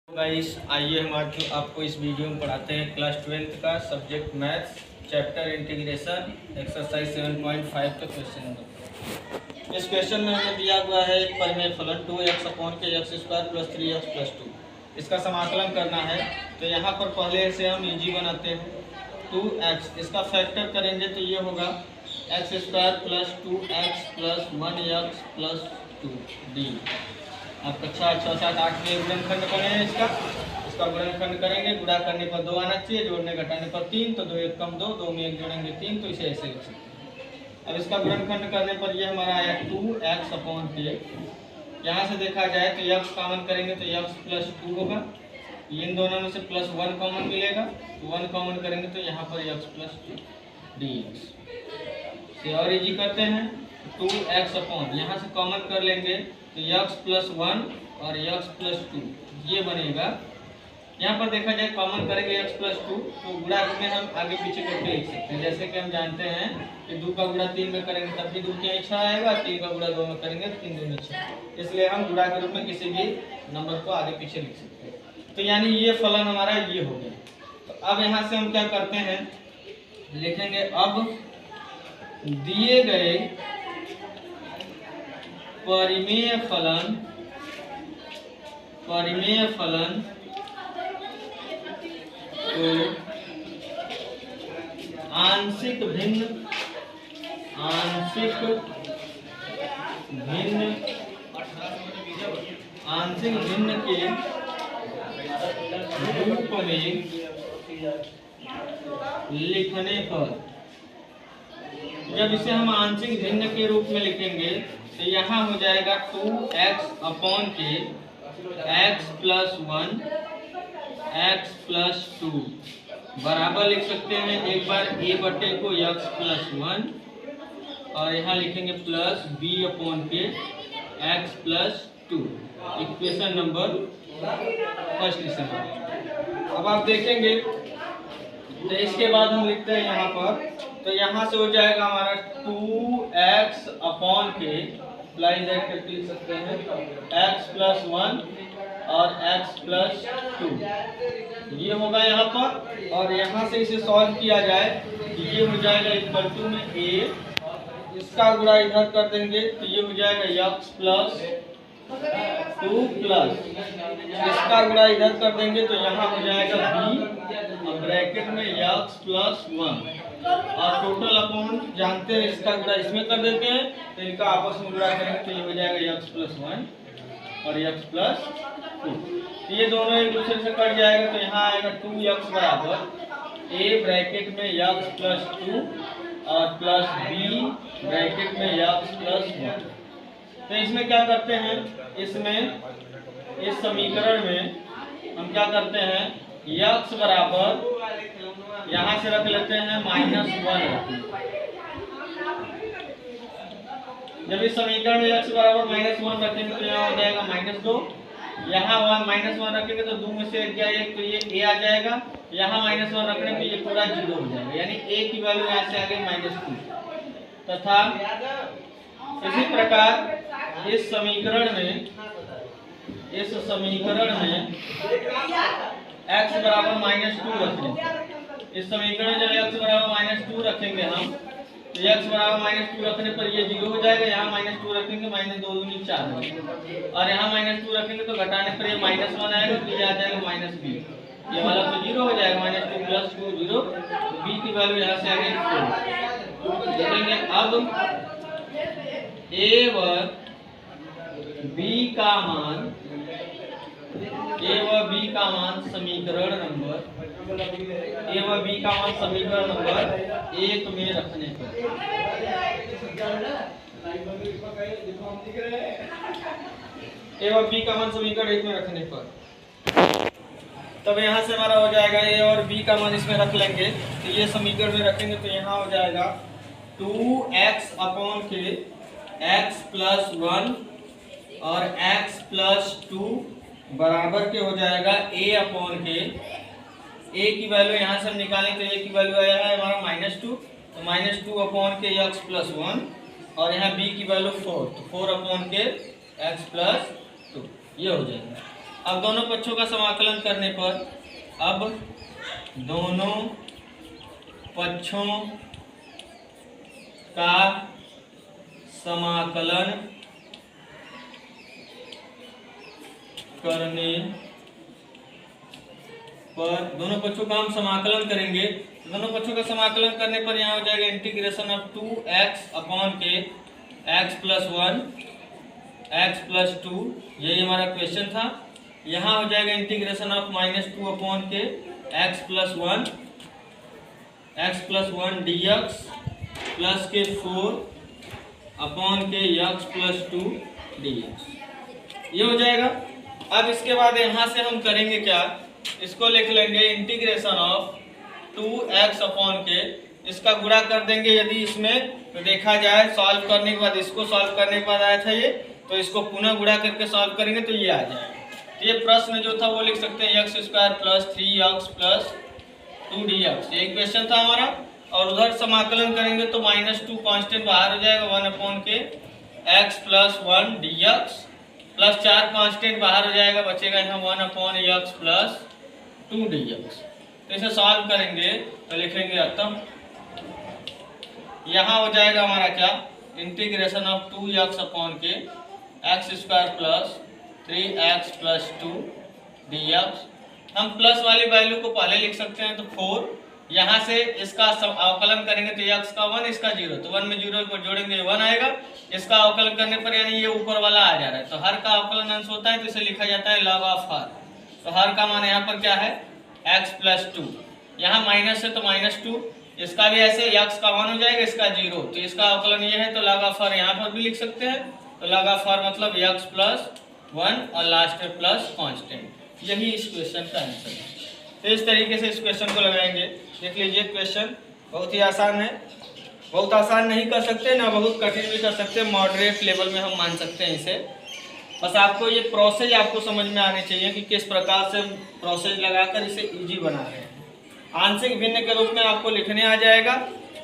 Guys आइए हम आज आपको इस वीडियो में पढ़ाते हैं क्लास 12th का subject maths chapter integration exercise 7.5 का क्वेश्चन नंबर। इस क्वेश्चन में हमें दिया हुआ है एक परिमेय फलन 2x अपॉन के x square plus 3x plus 2, इसका समाकलन करना है। तो यहाँ पर पहले से हम इजी बनाते हैं 2x, इसका फैक्टर करेंगे तो ये होगा x square plus 2x plus 1x plus 2d। आप कक्षा 6, 7, 8 में गुणनखंड करें इसका गुणनखंड करेंगे। गुणा करने पर 2 आना चाहिए, जोड़ने घटाने पर 3, तो 2 1 कम 2, 2 में 1 जोड़ेंगे 3, तो इसे ऐसे लिख सकते हैं। अब इसका गुणनखंड करने पर ये हमारा आया 2x अपॉन के। यहाँ से देखा जाए तो x कॉमन करेंगे तो x प्लस 2 होगा, इन दोनों में से प्लस 1 कॉमन मिलेगा, तो 1 कॉमन करेंगे तो यहाँ पर x प्लस 2 dx से और इजी करते हैं 2x अपॉन, यहाँ से कॉमन कर लेंगे तो x प्लस 1 और x प्लस 2 ये बनेगा। यहाँ पर देखा जाए कॉमन करेंगे x प्लस 2 तो गुणा में हम आगे पीछे करके लिख सकते हैं। जैसे कि हम जानते हैं कि 2 का गुणा 3 में करेंगे तब भी 2 के 6 आएगा, 3 का गुणा 2 में करेंगे तो 3 2 में 6, इसलिए हम गुणा के रूप में किसी भी नंबर को आगे पीछे लिख सकते हैं। तो यानी ये फलन हमारा ये हो गया। तो अब यहाँ से हम क्या करते हैं, लिखेंगे अब दिए गए परिमेय फलन को आंशिक भिन्न के रूप में लिखने पर, जब इसे हम आंशिक भिन्न के रूप में लिखेंगे तो यहाँ हो जाएगा 2x अपॉन के x प्लस 1 x प्लस 2 बराबर लिख सकते हैं एक बार a बटे को x प्लस 1 और यहाँ लिखेंगे प्लस b अपॉन के x plus 2, equation number first. अब आप देखेंगे तो इसके बाद हम लिखते हैं यहाँ पर, तो यहाँ से हो जाएगा हमारा 2x अपॉन के लाइन करके लिख सकते हैं x प्लस 1 और x प्लस 2 ये होगा यहाँ पर। और यहाँ से इसे सॉल्व किया जाए तो ये हो जाएगा इक्वल टू में a, इसका गुणा इधर कर देंगे तो ये हो जाएगा x प्लस 2 प्लस, इसका गुणा इधर कर देंगे तो यहाँ हो जाएगा b और ब्रैकेट में x प्लस 1 और टोटल अपॉन जानते हैं इसका गुणा इसमें कर देते हैं तो इनका आपस में गुणा करेंगे तो ये हो जाएगा x प्लस 1 और x प्लस 2, ये दोनों एक दूसरे से कट जाएगा तो यहाँ आएगा 2x बराबर a ब्रैकेट में x प्लस 2 और प्लस b ब्रैकेट में x प्लस 1। तो इसमें क्या करते हैं, इसमें इस समीकरण में हम क्या करते हैं x बराबर यहाँ से रख लेते हैं -1। जब इस समीकरण में x बराबर -1 रखेंगे तो यहाँ हो जाएगा -2, यहाँ -1 रखेंगे तो 2 में से 1 गया 1 तो ये a आ जाएगा, यहाँ -1 रखने पे ये पूरा 0 हो जाएगा, यानी a की वैल्यू यहाँ से आ गई -2 तथा इसी प्रकार इस समीकरण में x बराबर -2 रखेंगे। इस समीकरण में जब x बराबर -2 रखेंगे हम तो x बराबर -2 रखने पर ये 0 हो जाएगा, यहाँ -2 रखेंगे -2 दूनी 4 और यहाँ -2 रखेंगे तो घटाने पर ये -1 आएगा तो ये आ जाएगा -b, ये वाला तो 0 हो जाएगा, -2 प्लस 2 0, तो b की वैल्यू यहाँ से आ गई 4। देखेंगे अब a व b का मान समीकरण नंबर 1 में रखने पर, a व b का मान समीकरण 1 में रखने पर, तब यहाँ से हमारा हो जाएगा a और b का मान इसमें रख लेंगे तो ये समीकरण में रखेंगे तो यहाँ हो जाएगा 2x अपॉन के x प्लस 1 और x प्लस 2 बराबर के हो जाएगा a अपॉन के, a की वैल्यू यहाँ से हम निकालें तो a की वैल्यू आया है हमारा -2, तो -2 अपॉन के x प्लस 1 और यहाँ b की वैल्यू 4, तो 4 अपॉन के x प्लस 2 ये हो जाएगा। अब दोनों पक्षों का समाकलन करने पर, अब दोनों पक्षों का समाकलन करने पर, दोनों पक्षों का हम समाकलन करेंगे। दोनों पक्षों का समाकलन करने पर यहाँ हो जाएगा इंटीग्रेशन ऑफ 2x अपॉन के x प्लस 1 x प्लस 2, यही हमारा क्वेश्चन था। यहाँ हो जाएगा इंटीग्रेशन ऑफ -2 अपॉन के x प्लस 1 dx प्लस के 4 अपॉन के x प्लस 2 dx, ये हो जाएगा। अब इसके बाद यहाँ से हम करेंगे क्या, इसको लिख लेंगे इंटीग्रेशन ऑफ 2x अपॉन के, इसका गुणा कर देंगे यदि इसमें तो देखा जाए सॉल्व करने के बाद, इसको सॉल्व करने के बाद आया था ये, तो इसको पुनः गुणा करके सॉल्व करेंगे तो ये आ जाएगा। तो ये प्रश्न जो था वो लिख सकते हैं x square plus 3x plus 2 dx, ये क्वेश्चन था हमारा। और उधर समाकलन करेंगे तो -2 कांस्टेंट बाहर हो जाएगा, 1 अपॉन के x plus 1 dx plus 4 constant बाहर हो जाएगा, बचेगा यहाँ 1 अपॉन x प्लस 2 dx। तो इसे सॉल्व करेंगे तो लिखेंगे अतः यहाँ हो जाएगा हमारा क्या, इंटीग्रेशन ऑफ 2x अपॉन के x square plus 3x plus 2 dx। हम प्लस वाली वैल्यू को पहले लिख सकते हैं तो 4, यहाँ से इसका अवकलन करेंगे तो x का 1 इसका 0, तो 1 में 0 को जोड़ेंगे 1 आएगा। इसका अवकलन करने पर यानी ये ऊपर वाला आ जा रहा है, तो हर का अवकलन अंश होता है तो इसे लिखा जाता है log ऑफ हर। तो हर का मान यहाँ पर क्या है x प्लस 2, यहाँ माइनस है तो -2, इसका भी ऐसे x का 1 हो जाएगा, इसका 0, तो इसका अवकलन ये है तो log ऑफ हर यहाँ पर भी लिख सकते हैं। तो log ऑफ हर मतलब x प्लस 1 और लास्ट में प्लस कांस्टेंट, यही इस क्वेश्चन का आंसर है। तो इस तरीके से इस क्वेश्चन को लगाएंगे। देख लीजिए क्वेश्चन बहुत ही आसान है, बहुत आसान नहीं कर सकते ना बहुत कठिन भी कर सकते, मॉडरेट लेवल में हम मान सकते हैं इसे। बस आपको ये प्रोसेस आपको समझ में आनी चाहिए कि किस प्रकार से प्रोसेस लगाकर इसे इजी बना रहे हैं। आंशिक भिन्न के रूप में आपको लिखने आ जाएगा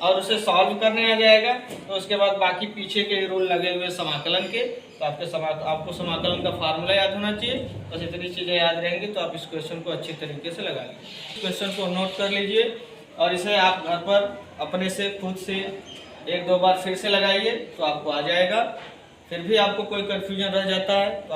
और उसे सॉल्व करने आ जाएगा, तो उसके बाद बाकी पीछे के रूल लगे हुए समाकलन के, तो आपको समाकलन का फार्मूला याद होना चाहिए। बस इतनी चीज़ें याद रहेंगी तो आप इस क्वेश्चन को अच्छी तरीके से लगा लीजिए। क्वेश्चन को नोट कर लीजिए और इसे आप घर पर अपने से खुद से 1-2 बार फिर से लगाइए तो आपको आ जाएगा। फिर भी आपको कोई कन्फ्यूजन रह जाता है तो